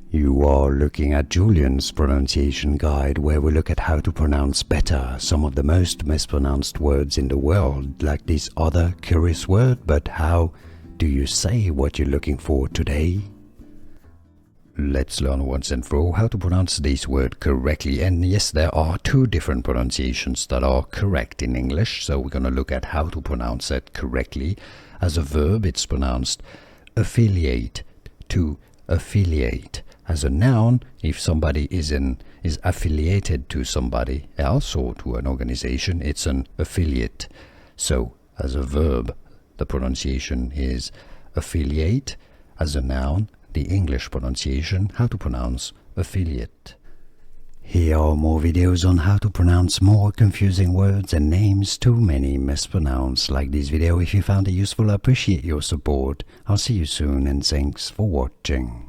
You are looking at Julian's pronunciation guide, where we look at how to pronounce better some of the most mispronounced words in the world, like this other curious word. But how do you say what you're looking for today? Let's learn once and for all how to pronounce this word correctly. And yes, there are two different pronunciations that are correct in English, so we're going to look at how to pronounce it correctly. As a verb, it's pronounced affiliate, to affiliate. As a noun, if somebody is affiliated to somebody else or to an organization, it's an affiliate. So as a verb, the pronunciation is affiliate. As a noun, the English pronunciation, how to pronounce affiliate. Here are more videos on how to pronounce more confusing words and names too many mispronounced. Like this video if you found it useful. I appreciate your support. I'll see you soon and thanks for watching.